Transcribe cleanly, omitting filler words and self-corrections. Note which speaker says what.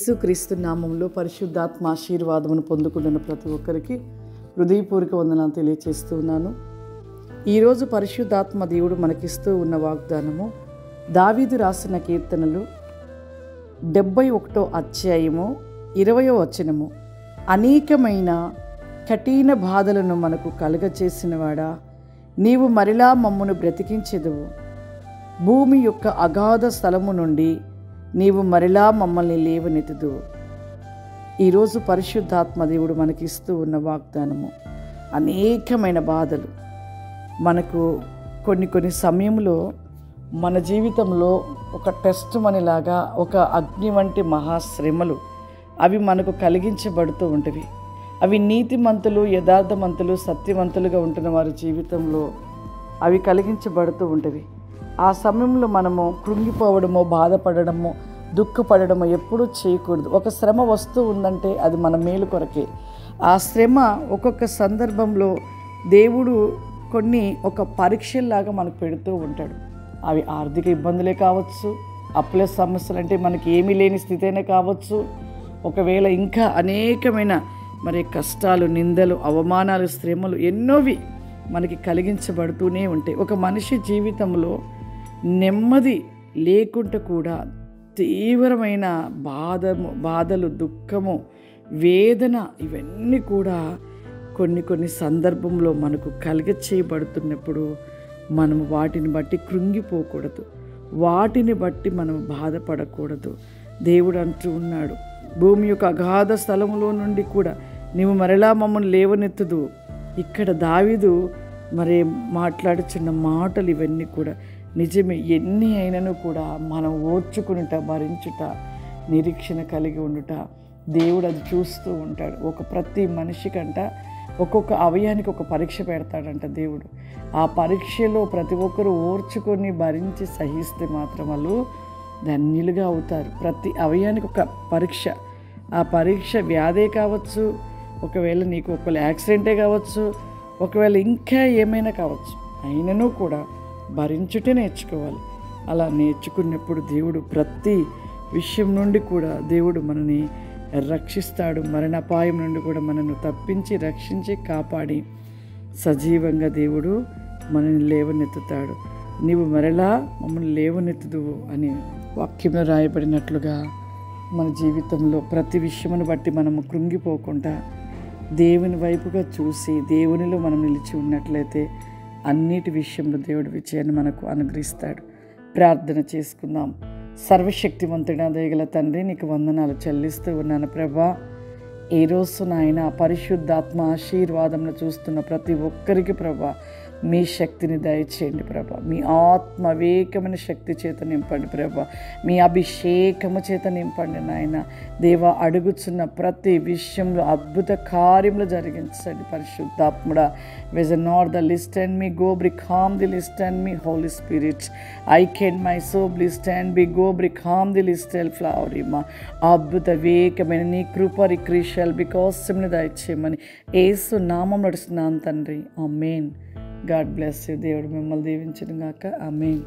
Speaker 1: యేసుక్రీస్తు నామంలో పరిశుద్ధాత్మ ఆశీర్వాదమును పొందుకుంటున్న ప్రతి ఒక్కరికి హృదయపూర్వక వందనాలు తెలియచేస్తూ ఉన్నాను. ఈరోజు పరిశుద్ధాత్మ దేవుడు మనకిస్తూ ఉన్న వాగ్దానము దావీదు రాసిన కీర్తనలు 71 అధ్యాయము 20వ వచనము. అనేకమైన కఠిన బాధలను మనకు కలుగచేసినవాడా, నీవు మరలా మమ్మను బ్రతికించెదవు. భూమి యొక్క అగాధ స్థలము నుండి నీవు మరలా మమ్మల్ని లేవనెత్తుదువు. ఈరోజు పరిశుద్ధాత్మ దేవుడు మనకిస్తూ ఉన్న వాగ్దానము అనేకమైన బాధలు మనకు కొన్ని సమయంలో మన జీవితంలో ఒక టెస్ట్ మనలాగా ఒక అగ్ని వంటి మహాశ్రమలు అవి మనకు కలిగించబడుతూ ఉంటవి. అవి నీతిమంతులు, యథార్థమంతులు, సత్యవంతులుగా ఉంటున్న వారి జీవితంలో అవి కలిగించబడుతూ ఉంటవి. ఆ సమయంలో మనము కృంగిపోవడమో, బాధపడడమో, దుఃఖపడడమో ఎప్పుడూ చేయకూడదు. ఒక శ్రమ వస్తూ ఉందంటే అది మన మేలు కొరకే. ఆ శ్రమ ఒక్కొక్క సందర్భంలో దేవుడు ఒక పరీక్షల్లాగా మనకు పెడుతూ ఉంటాడు. అవి ఆర్థిక ఇబ్బందులే కావచ్చు, అప్పుల సమస్యలు అంటే మనకి ఏమీ లేని స్థితి అయినా కావచ్చు, ఒకవేళ ఇంకా అనేకమైన కష్టాలు, నిందలు, అవమానాలు, శ్రమలు ఎన్నోవి మనకి కలిగించబడుతూనే ఉంటాయి. ఒక మనిషి జీవితంలో నెమ్మది లేకుండా కూడా తీవ్రమైన బాధలు, దుఃఖము, వేదన ఇవన్నీ కూడా కొన్ని సందర్భంలో మనకు చేయబడుతున్నప్పుడు మనము వాటిని బట్టి కృంగిపోకూడదు, వాటిని బట్టి మనం బాధపడకూడదు. దేవుడు అంటూ ఉన్నాడు, భూమి యొక్క అగాధ స్థలంలో నుండి కూడా నీవు మరలా మమ్మల్ని లేవనెత్తుదు. ఇక్కడ దావీదు మాట్లాడుచున్న మాటలు ఇవన్నీ కూడా నిజమే. ఎన్ని అయినను కూడా మనం ఓర్చుకునుట, భరించుట, నిరీక్షణ కలిగి ఉండుట దేవుడు అది చూస్తూ ఉంటాడు. ప్రతి మనిషికంట ఒక్కొక్క అవయానికి ఒక పరీక్ష పెడతాడంట దేవుడు. ఆ పరీక్షలో ప్రతి ఒక్కరూ ఓర్చుకొని భరించి సహిస్తే మాత్రం వాళ్ళు ధన్యులుగా అవుతారు. ప్రతి అవయానికి ఒక పరీక్ష. ఆ పరీక్ష వ్యాధే కావచ్చు, ఒకవేళ నీకు యాక్సిడెంటే కావచ్చు, ఒకవేళ ఇంకా ఏమైనా కావచ్చు, అయినను కూడా భరించుటే నేర్చుకోవాలి. అలా నేర్చుకున్నప్పుడు దేవుడు ప్రతి విషయం నుండి కూడా దేవుడు మనని రక్షిస్తాడు. మరణాపాయం నుండి కూడా మనను తప్పించి, రక్షించి, కాపాడి సజీవంగా దేవుడు మనల్ని లేవనెత్తుతాడు. నీవు మరలా మమ్మల్ని లేవనెత్తుదువు అని వాక్యంలో రాయబడినట్లుగా మన జీవితంలో ప్రతి విషయమును బట్టి మనము కృంగిపోకుండా దేవుని వైపుగా చూసి దేవునిలో మనం నిలిచి ఉన్నట్లయితే అన్నిటి విషయంలో దేవుడి విజయాన్ని మనకు అనుగ్రహిస్తాడు. ప్రార్థన చేసుకుందాం. సర్వశక్తివంతుడా, దయగల తండ్రి, నీకు వందనాలు చెల్లిస్తూ ఉన్నాను ప్రభా. ఈరోజు నాయన పరిశుద్ధాత్మ ఆశీర్వాదంను చూస్తున్న ప్రతి ఒక్కరికి ప్రభా మీ శక్తిని దయచేయండి ప్రభా. మీ ఆత్మవేకమైన శక్తి చేత నింపండి ప్రభా. మీ అభిషేకము చేత నింపండి నాయన. దేవా, అడుగుచున్న ప్రతి విషయంలో అద్భుత కార్యములు జరిగించండి పరిశుద్ధాత్ముడా. Vision not the list and me go become the list and me holy spirit I can my sob list and be go become the list ఎల్ ఫ్లవరిమా. అద్భుత వేకమైన నీ కృపరి క్రిషల్ బికాసంని దయచేయమని యేసు నామం నడుస్తున్నాను తండ్రి. ఆమేన్. God bless you. దేవుడు మిమ్మల్ని దీవించును గాక. ఆమేన్.